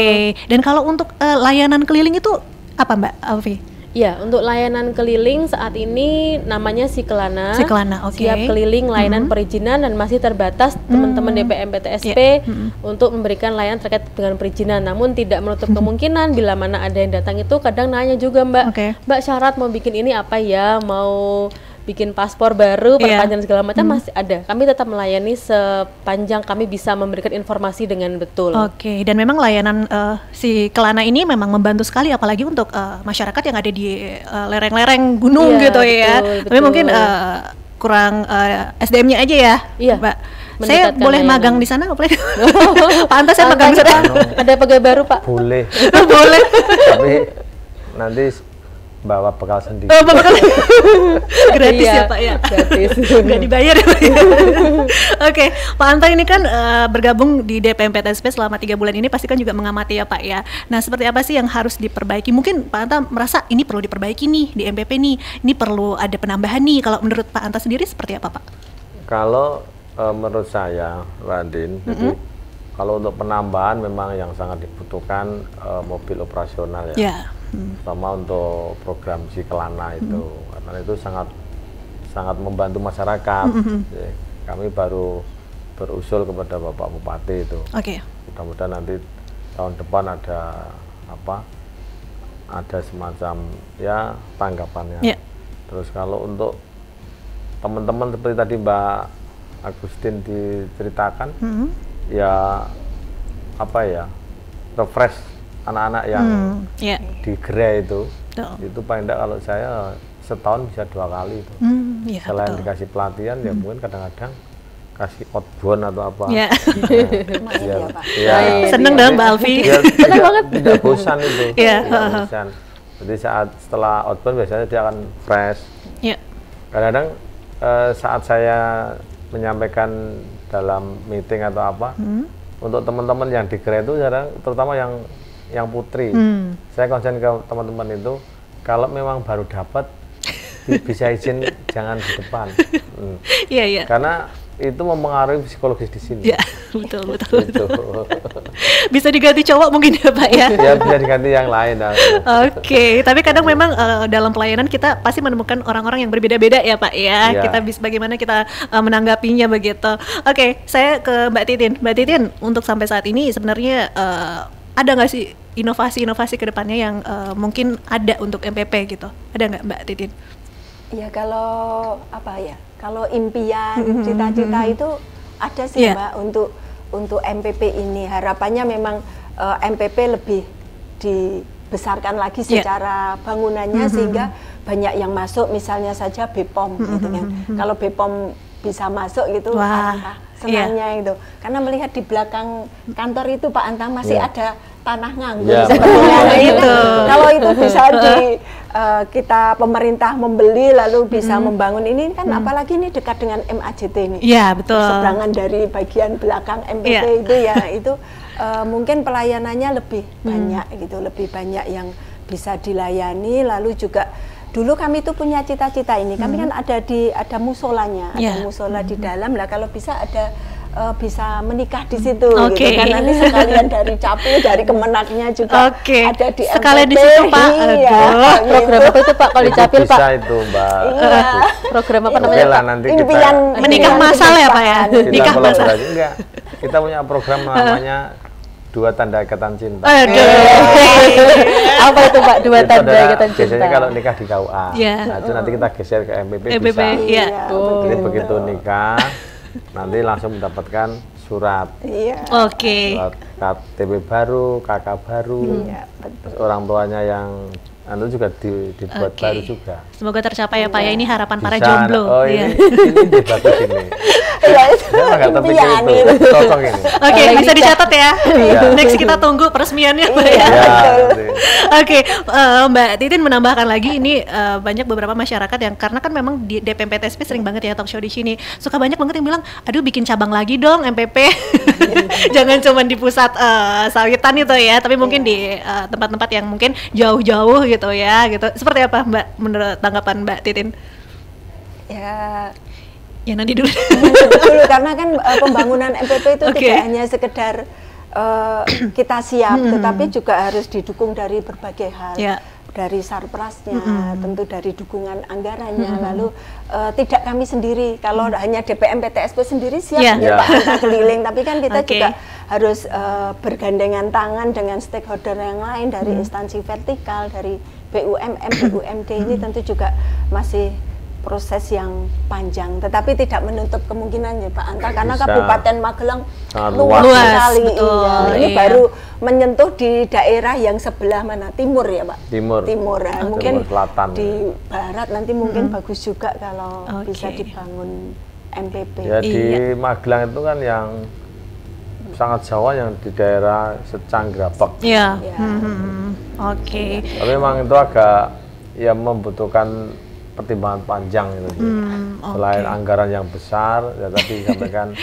Dan kalau untuk layanan keliling itu apa Mbak Alfi? Ya, untuk layanan keliling saat ini namanya Sikelana. Sikelana, oke. Siap keliling layanan perizinan dan masih terbatas teman-teman DPM PTSP untuk memberikan layanan terkait dengan perizinan. Namun tidak menutup kemungkinan bila mana ada yang datang itu kadang nanya juga Mbak, Mbak syarat mau bikin ini apa ya, mau bikin paspor baru, perpanjangan segala macam masih ada. Kami tetap melayani sepanjang kami bisa memberikan informasi dengan betul. Oke, dan memang layanan si Kelana ini memang membantu sekali, apalagi untuk masyarakat yang ada di lereng-lereng gunung gitu ya. Tapi mungkin kurang SDM-nya aja ya, Mbak. Saya boleh magang di sana, boleh? Pak Anta, saya magang di sana. Ada pegawai baru, Pak? Boleh. Boleh. Tapi nanti bawa bekal sendiri. Oh, bekal. Gratis ya Pak ya? Gratis. Nggak dibayar ya Pak ya? Oke, Pak Anta ini kan bergabung di DPM PTSP selama 3 bulan ini, pasti kan juga mengamati ya Pak ya. Nah, seperti apa sih yang harus diperbaiki? Mungkin Pak Anta merasa ini perlu diperbaiki nih di MPP nih, ini perlu ada penambahan nih. Kalau menurut Pak Anta sendiri seperti apa Pak? Kalau menurut saya, Radin, jadi kalau untuk penambahan memang yang sangat dibutuhkan mobil operasional ya. Terutama untuk program Sikelana itu, karena itu sangat membantu masyarakat. Jadi, kami baru berusul kepada Bapak Bupati itu. Mudah-mudahan nanti tahun depan ada semacam ya tanggapannya. Terus kalau untuk teman-teman seperti tadi Mbak Agustin diceritakan, ya refresh anak-anak yang di Gre itu paling tidak kalau saya setahun bisa 2 kali itu. Selain dikasih pelatihan ya mungkin kadang-kadang kasih outbound atau apa. Seneng dong Mbak Alfi. Seneng banget. Tidak bosan itu. Tidak bosan. Jadi setelah outbound biasanya dia akan fresh. Kadang-kadang saat saya menyampaikan dalam meeting atau apa, untuk teman-teman yang di Gre itu terutama yang putri, saya konsen ke teman-teman itu, kalau memang baru dapat bisa izin jangan di depan, karena itu mempengaruhi psikologis di sini. Betul. Bisa diganti cowok mungkin ya Pak ya? Ya bisa diganti yang lain. Oke, tapi kadang memang dalam pelayanan kita pasti menemukan orang-orang yang berbeda-beda ya Pak ya. Kita bagaimana kita menanggapinya begitu. Oke, saya ke Mbak Titin. Mbak Titin, untuk sampai saat ini sebenarnya ada nggak sih inovasi-inovasi ke depannya yang mungkin ada untuk MPP gitu? Ada nggak Mbak Titin? Ya kalau kalau impian, cita-cita itu ada sih Mbak untuk MPP ini. Harapannya memang MPP lebih dibesarkan lagi secara bangunannya sehingga banyak yang masuk, misalnya saja BPOM gitu kan. Kalau BPOM bisa masuk gitu, senangnya itu. Karena melihat di belakang kantor itu Pak Anta masih ada tanah nganggur itu. Kalau itu bisa kita pemerintah membeli lalu bisa membangun ini kan, apalagi ini dekat dengan MAJT ini. Betul. Seberangan dari bagian belakang MPP itu itu mungkin pelayanannya lebih banyak gitu, lebih banyak yang bisa dilayani. Lalu juga dulu kami itu punya cita-cita ini, kami kan ada musolanya, ada musola di dalam lah, kalau bisa ada bisa menikah di situ gitu kan, nanti sekalian dari Capil, dari Kemenaknya juga ada di MPP. Sekalian di situ Pak. Program apa itu Pak kalau di Capil Pak? Bisa itu Mbak. Program apa namanya Pak? Nanti impian menikah masal ya Pak ya? Nikah masal. Enggak. Kita punya program namanya 2 Tanda Ikatan Cinta. Apa itu Pak 2 Tanda Ikatan Cinta? Biasanya kalau nikah di KUA. Nah, itu nanti kita geser ke MPP bisa. Jadi begitu nikah nanti langsung mendapatkan surat. Surat KTP baru, KK baru. Terus orang tuanya yang juga dibuat baru juga. Semoga tercapai ya Pak ya, ini harapan para jomblo. Ini bagus ini. Saya nggak terpikir itu, cocok ini. Bisa dicatat ya. Next kita tunggu peresmiannya Pak ya. Mbak Titin menambahkan lagi, ini banyak beberapa masyarakat yang karena kan memang di DPM PTSP sering banget ya talk show di sini, suka banyak banget yang bilang, aduh bikin cabang lagi dong MPP. Jangan cuma di pusat sawitan itu ya, tapi mungkin di tempat-tempat yang mungkin jauh-jauh gitu ya, gitu. Seperti apa Mbak menurut tanggapan Mbak Titin? Ya nanti dulu. Karena kan pembangunan MPP itu tidak hanya sekedar kita siap, tetapi juga harus didukung dari berbagai hal. dari Sarprasnya, tentu dari dukungan anggarannya, lalu tidak kami sendiri, kalau hanya DPM PTSP sendiri siap ya Pak Anta keliling, tapi kan kita juga harus bergandengan tangan dengan stakeholder yang lain dari instansi vertikal, dari BUMN, BUMD ini tentu juga masih proses yang panjang, tetapi tidak menutup kemungkinan ya Pak Anta, karena Kabupaten Magelang luas sekali. Ini baru menyentuh di daerah yang sebelah mana, timur ya Pak? Timur. Mungkin selatan, di barat nanti mungkin bagus juga kalau bisa dibangun MPP. Ya di Magelang itu kan yang sangat Jawa yang di daerah Secang Grabek. Iya. Tapi memang itu agak ya membutuhkan pertimbangan panjang gitu. Selain anggaran yang besar, ya tadi disampaikan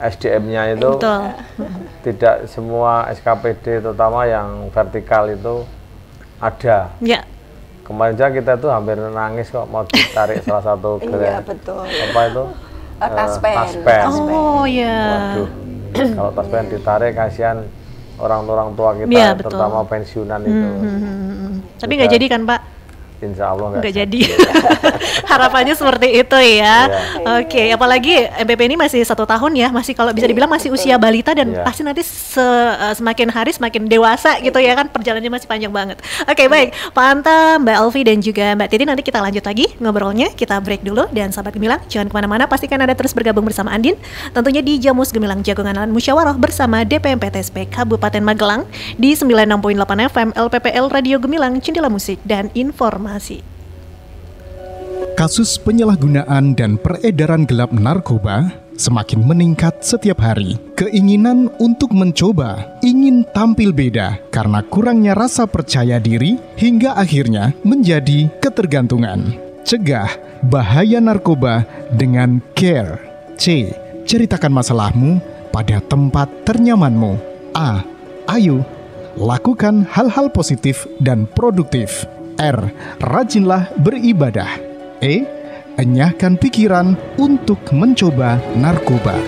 SDM-nya itu tidak semua SKPD terutama yang vertikal itu ada. Kemarin aja kita tuh hampir nangis kok mau ditarik salah satu apa itu taspen. Waduh, kalau taspen ditarik kasihan orang tua kita, terutama pensiunan itu. Tapi nggak jadi kan Pak? Insya Allah nggak jadi. Harapannya seperti itu ya. Oke, apalagi MPP ini masih 1 tahun ya, masih kalau bisa dibilang masih usia balita dan pasti nanti semakin hari semakin dewasa gitu ya kan, perjalanannya masih panjang banget. Oke, baik Pak Anta, Mbak Alfi dan juga Mbak Titi, nanti kita lanjut lagi ngobrolnya. Kita break dulu dan sahabat Gemilang jangan kemana-mana, pastikan Anda terus bergabung bersama Andin tentunya di Jamus Gemilang Jagongan Lan Musyawarah bersama DPM PTSP Kabupaten Magelang di 96.8 FM LPPL Radio Gemilang, Jendela Musik dan Informasi. Kasus penyalahgunaan dan peredaran gelap narkoba semakin meningkat setiap hari. Keinginan untuk mencoba, ingin tampil beda karena kurangnya rasa percaya diri hingga akhirnya menjadi ketergantungan. Cegah bahaya narkoba dengan CARE. C. Ceritakan masalahmu pada tempat ternyamanmu. A. Ayo, lakukan hal-hal positif dan produktif. R. Rajinlah beribadah. E. Enyahkan pikiran untuk mencoba narkoba.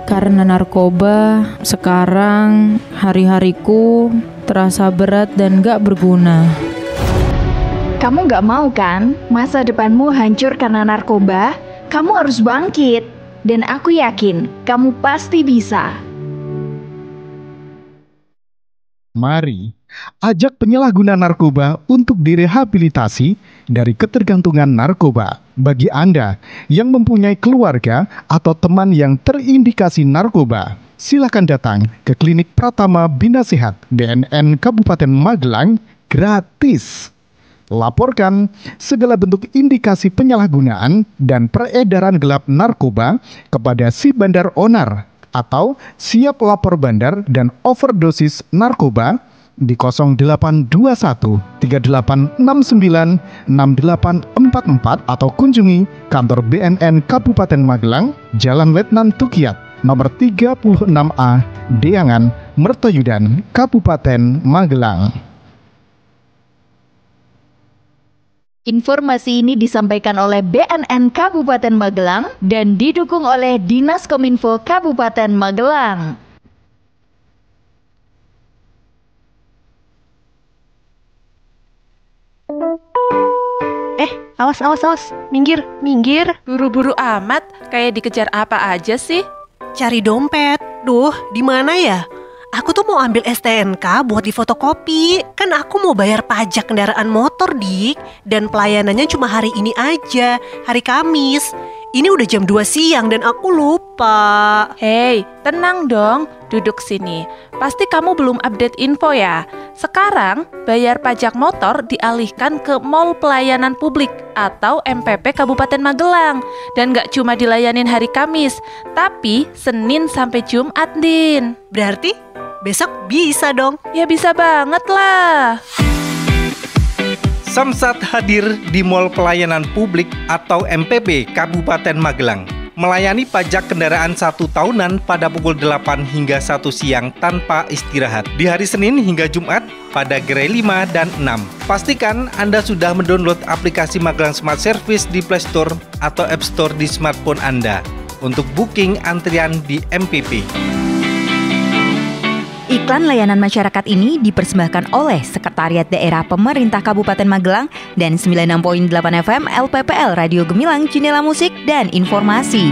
Karena narkoba, sekarang hari-hariku terasa berat dan gak berguna. Kamu gak mau kan masa depanmu hancur karena narkoba? Kamu harus bangkit. Dan aku yakin kamu pasti bisa. Mari ajak penyalahguna narkoba untuk direhabilitasi dari ketergantungan narkoba. Bagi Anda yang mempunyai keluarga atau teman yang terindikasi narkoba, silakan datang ke Klinik Pratama Bina Sehat DNN Kabupaten Magelang gratis. Laporkan segala bentuk indikasi penyalahgunaan dan peredaran gelap narkoba kepada si bandar onar atau siap lapor bandar dan overdosis narkoba di 0821 3869 6844 atau kunjungi kantor BNN Kabupaten Magelang, Jalan Letnan Tukiat, nomor 36A, Deangan, Mertoyudan, Kabupaten Magelang. Informasi ini disampaikan oleh BNN Kabupaten Magelang dan didukung oleh Dinas Kominfo Kabupaten Magelang. Awas, minggir. Buru-buru amat, kayak dikejar apa aja sih? Cari dompet. Duh, di mana ya? Aku tuh mau ambil STNK buat difotokopi. Kan aku mau bayar pajak kendaraan motor, Dik. Dan pelayanannya cuma hari ini aja, hari Kamis. Ini udah jam 2 siang dan aku lupa. Hei, tenang dong, duduk sini. Pasti kamu belum update info ya. Sekarang, bayar pajak motor dialihkan ke Mall Pelayanan Publik atau MPP Kabupaten Magelang. Dan gak cuma dilayanin hari Kamis, tapi Senin sampai Jumat, Din. Berarti besok bisa dong? Ya bisa banget lah. Samsat hadir di Mall Pelayanan Publik atau MPP Kabupaten Magelang. Melayani pajak kendaraan 1 tahunan pada pukul 8 hingga 1 siang tanpa istirahat. Di hari Senin hingga Jumat pada gerai 5 dan 6. Pastikan Anda sudah mendownload aplikasi Magelang Smart Service di Play Store atau App Store di smartphone Anda untuk booking antrian di MPP. Iklan layanan masyarakat ini dipersembahkan oleh Sekretariat Daerah Pemerintah Kabupaten Magelang dan 96.8 FM LPPL Radio Gemilang, Jendela Musik dan Informasi.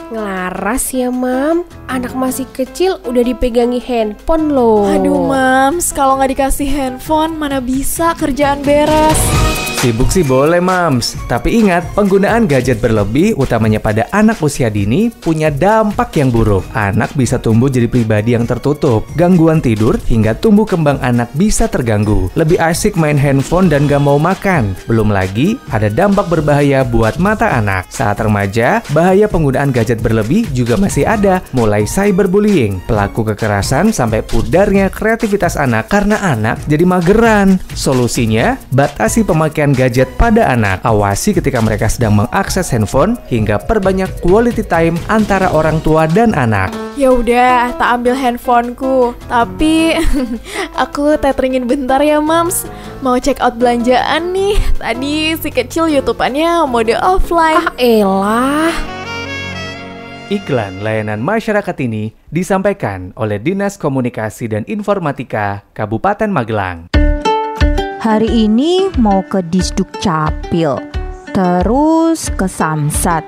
Ngelaras ya, Mam. Anak masih kecil udah dipegangi handphone loh. Aduh, Mams, kalau nggak dikasih handphone mana bisa kerjaan beres. Sibuk sih boleh, Mams. Tapi ingat, penggunaan gadget berlebih, utamanya pada anak usia dini, punya dampak yang buruk. Anak bisa tumbuh jadi pribadi yang tertutup, gangguan tidur, hingga tumbuh kembang anak bisa terganggu. Lebih asik main handphone dan gak mau makan. Belum lagi, ada dampak berbahaya buat mata anak. Saat remaja, bahaya penggunaan gadget berlebih juga masih ada, mulai cyberbullying, pelaku kekerasan, sampai pudarnya kreativitas anak karena anak jadi mageran. Solusinya, batasi pemakaian gadget pada anak. Awasi ketika mereka sedang mengakses handphone hingga perbanyak quality time antara orang tua dan anak. Ya udah, tak ambil handphoneku. Tapi aku teteringin bentar ya, Mams. Mau check out belanjaan nih. Tadi si kecil YouTubeannya mode offline. Ah elah. Iklan layanan masyarakat ini disampaikan oleh Dinas Komunikasi dan Informatika Kabupaten Magelang. Hari ini mau ke Disduk Capil, terus ke Samsat,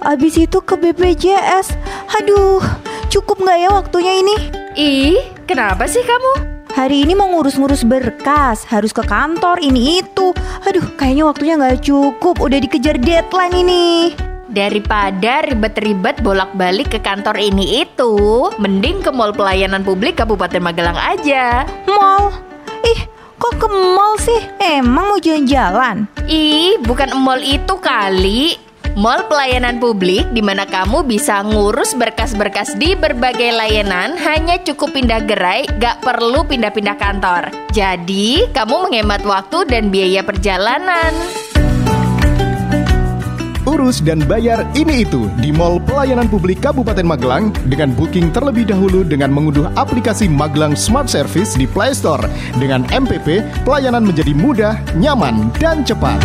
abis itu ke BPJS. Aduh, cukup nggak ya waktunya ini? Ih, kenapa sih kamu? Hari ini mau ngurus-ngurus berkas, harus ke kantor ini itu. Aduh, kayaknya waktunya nggak cukup, udah dikejar deadline ini. Daripada ribet-ribet bolak-balik ke kantor ini itu, mending ke Mall Pelayanan Publik Kabupaten Magelang aja. Mall? Ih, kok ke mall sih? Emang mau jalan-jalan? Ih, bukan mall itu kali. Mall Pelayanan Publik di mana kamu bisa ngurus berkas-berkas di berbagai layanan, hanya cukup pindah gerai, gak perlu pindah-pindah kantor. Jadi, kamu menghemat waktu dan biaya perjalanan. Urus dan bayar ini itu di Mall Pelayanan Publik Kabupaten Magelang dengan booking terlebih dahulu dengan mengunduh aplikasi Magelang Smart Service di Play Store. Dengan MPP, pelayanan menjadi mudah, nyaman, dan cepat.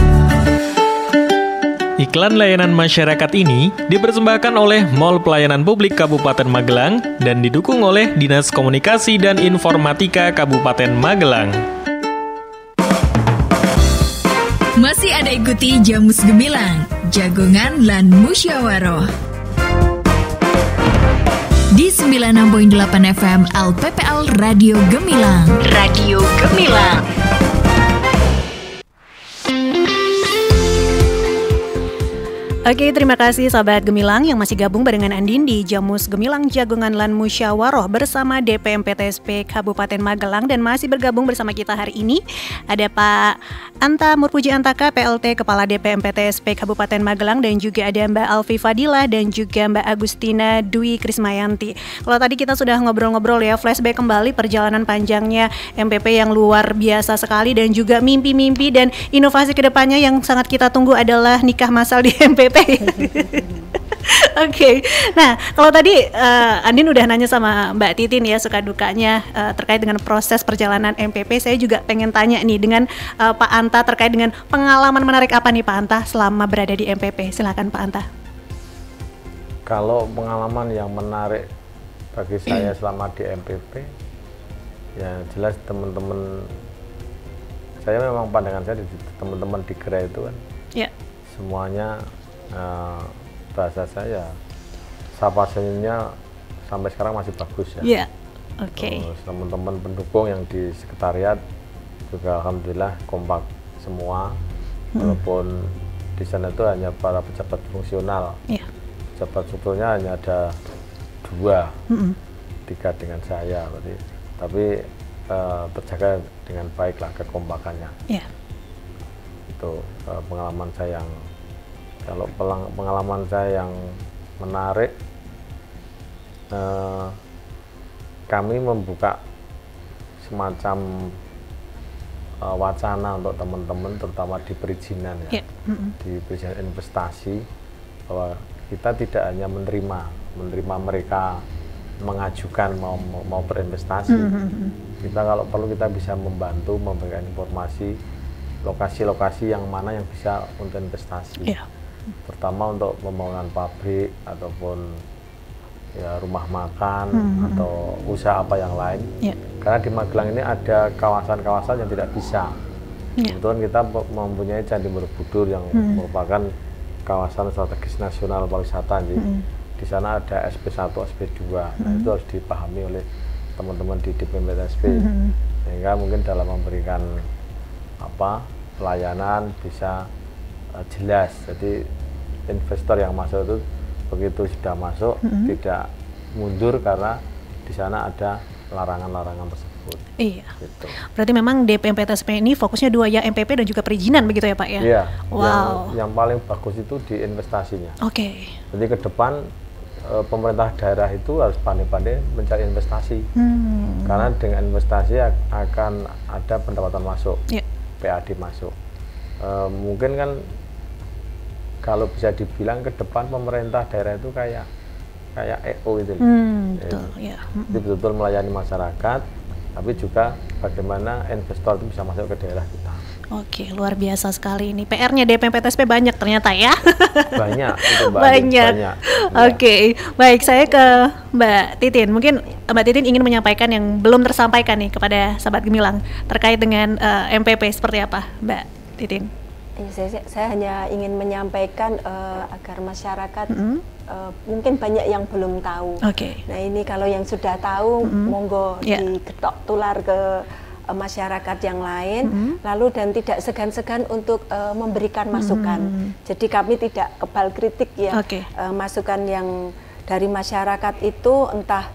Iklan layanan masyarakat ini dipersembahkan oleh Mall Pelayanan Publik Kabupaten Magelang dan didukung oleh Dinas Komunikasi dan Informatika Kabupaten Magelang. Masih ada ikuti Jamus Gemilang, Jagongan lan Musyawaroh. Di 96.8 FM LPPL Radio Gemilang. Radio Gemilang. Oke, terima kasih sahabat Gemilang yang masih gabung barengan Andin di Jamus Gemilang Jagongan lan Musyawaroh bersama DPMPTSP Kabupaten Magelang, dan masih bergabung bersama kita hari ini ada Pak Anta Murpuji Antaka, PLT Kepala DPMPTSP Kabupaten Magelang, dan juga ada Mbak Alfi Fadila dan juga Mbak Agustina Dwi Krismayanti. Kalau tadi kita sudah ngobrol-ngobrol ya, flashback kembali perjalanan panjangnya MPP yang luar biasa sekali, dan juga mimpi-mimpi dan inovasi kedepannya yang sangat kita tunggu adalah nikah massal di MPP. Oke. Nah, kalau tadi Andin udah nanya sama Mbak Titin ya suka dukanya terkait dengan proses perjalanan MPP, saya juga pengen tanya nih dengan Pak Anta terkait dengan pengalaman menarik apa nih Pak Anta selama berada di MPP. Silakan Pak Anta. Kalau pengalaman yang menarik bagi saya selama di MPP, ya jelas teman-teman saya, memang pandangan saya teman-teman di gerai itu kan semuanya bahasa saya, sapa senyumnya sampai sekarang masih bagus ya. Oke. Terus teman-teman pendukung yang di sekretariat juga alhamdulillah kompak semua, walaupun di sana itu hanya para pejabat fungsional. Pejabat strukturnya hanya ada 2, 3 dengan saya, tapi terjaga dengan baiklah kekompakannya. Itu pengalaman saya yang, kalau pengalaman saya yang menarik, kami membuka semacam wacana untuk teman-teman, terutama di perizinan ya, di perizinan investasi, bahwa kita tidak hanya menerima mereka mengajukan mau berinvestasi. Kita kalau perlu kita bisa membantu memberikan informasi lokasi-lokasi yang mana yang bisa untuk investasi. Terutama untuk pembangunan pabrik ataupun ya rumah makan atau usaha apa yang lain. Karena di Magelang ini ada kawasan-kawasan yang tidak bisa. Kebetulan kita mempunyai Candi Borobudur yang merupakan kawasan strategis nasional pariwisata. Di sana ada SP1, SP2. Nah, itu harus dipahami oleh teman-teman di DPMPTSP. Sehingga mungkin dalam memberikan pelayanan bisa jelas. Jadi investor yang masuk itu begitu sudah masuk tidak mundur karena di sana ada larangan-larangan tersebut. Iya. Gitu. Berarti memang DPMPTSP ini fokusnya 2 ya, MPP dan juga perizinan begitu ya Pak ya? Iya. Wow. Yang paling bagus itu di investasinya. Oke. Jadi ke depan pemerintah daerah itu harus pandai-pandai mencari investasi. Karena dengan investasi akan ada pendapatan masuk, PAD masuk. Mungkin kan kalau bisa dibilang ke depan pemerintah daerah itu kayak EO itu. Betul, ya. Jadi betul-betul melayani masyarakat, tapi juga bagaimana investor itu bisa masuk ke daerah kita. Oke, luar biasa sekali ini. PR-nya DPMPTSP banyak ternyata ya. Banyak, itu banyak. Oke, baik, saya ke Mbak Titin. Mungkin Mbak Titin ingin menyampaikan yang belum tersampaikan nih kepada sahabat Gemilang terkait dengan MPP seperti apa, Mbak Titin? Saya hanya ingin menyampaikan agar masyarakat mungkin banyak yang belum tahu. Nah ini kalau yang sudah tahu, monggo digetok tular ke masyarakat yang lain, lalu dan tidak segan-segan untuk memberikan masukan. Jadi kami tidak kebal kritik ya, masukan yang dari masyarakat itu entah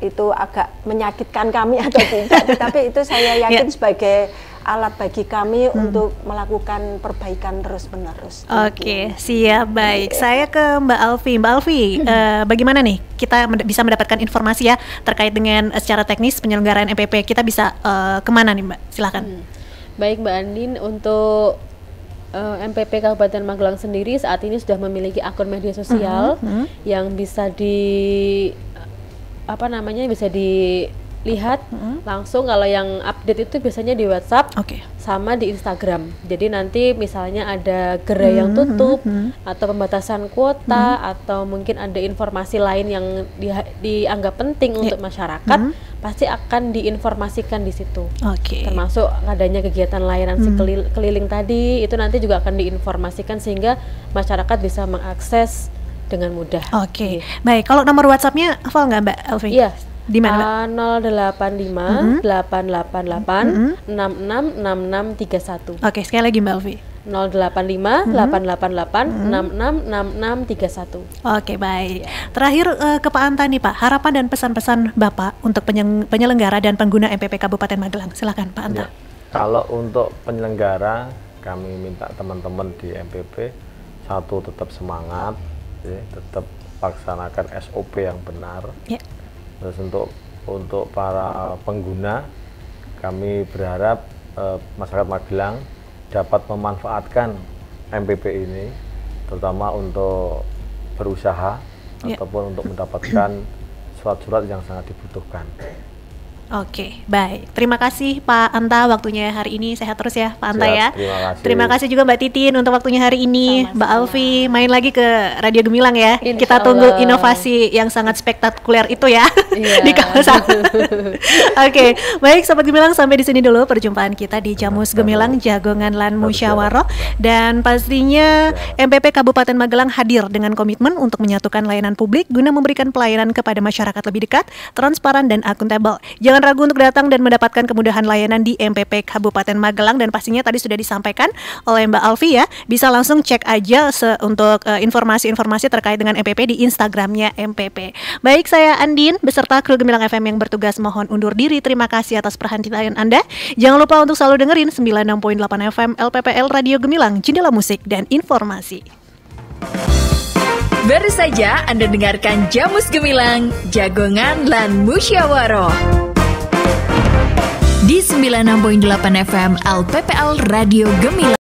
itu agak menyakitkan kami atau tidak, tetapi itu saya yakin sebagai alat bagi kami untuk melakukan perbaikan terus-menerus. Oke, siap, baik. Saya ke Mbak Alfi. Mbak Alfi, bagaimana nih kita bisa mendapatkan informasi ya terkait dengan secara teknis penyelenggaraan MPP? Kita bisa kemana nih Mbak? Silakan. Baik Mbak Andin, untuk MPP Kabupaten Magelang sendiri saat ini sudah memiliki akun media sosial yang bisa bisa dilihat langsung. Kalau yang update itu biasanya di WhatsApp sama di Instagram. Jadi nanti misalnya ada gerai yang tutup atau pembatasan kuota atau mungkin ada informasi lain yang dianggap penting untuk masyarakat, pasti akan diinformasikan di situ. Termasuk adanya kegiatan layanan keliling tadi, itu nanti juga akan diinformasikan sehingga masyarakat bisa mengakses dengan mudah. Baik. Kalau nomor WhatsApp-nya hafal nggak Mbak Elvi? Iya. Di mana? 085 888 666631. Sekali lagi Mbak Elvi. 085 888 666631. Baik. Terakhir ke Pak Anta nih Pak, harapan dan pesan-pesan Bapak untuk penyelenggara dan pengguna MPP Kabupaten Magelang. Silakan Pak Anta. Kalau untuk penyelenggara, kami minta teman-teman di MPP satu tetap semangat, tetap laksanakan SOP yang benar. Terus untuk para pengguna, kami berharap masyarakat Magelang dapat memanfaatkan MPP ini, terutama untuk berusaha ataupun untuk mendapatkan surat-surat yang sangat dibutuhkan. Baik. Terima kasih Pak Anta waktunya hari ini. Sehat terus ya Pak Anta ya. Terima kasih juga Mbak Titin untuk waktunya hari ini. Mbak Alfi main lagi ke Radio Gemilang ya. Insya Kita tunggu inovasi yang sangat spektakuler itu ya di kawasan. Baik Sobat Gemilang, sampai di sini dulu perjumpaan kita di Jamus Gemilang Jagongan Lan Musyawaroh, dan pastinya MPP Kabupaten Magelang hadir dengan komitmen untuk menyatukan layanan publik guna memberikan pelayanan kepada masyarakat lebih dekat, transparan dan akuntabel. Jangan ragu untuk datang dan mendapatkan kemudahan layanan di MPP Kabupaten Magelang, dan pastinya tadi sudah disampaikan oleh Mbak Alfi ya. Bisa langsung cek aja untuk informasi-informasi terkait dengan MPP di Instagramnya MPP. Baik, saya Andin beserta kru Gemilang FM yang bertugas mohon undur diri. Terima kasih atas perhatian Anda. Jangan lupa untuk selalu dengerin 96.8 FM LPPL Radio Gemilang, jendela musik dan informasi. Baru saja Anda dengarkan Jamus Gemilang, Jagongan Lan Musyawaroh di 96.8 FM LPPL Radio Gemilang.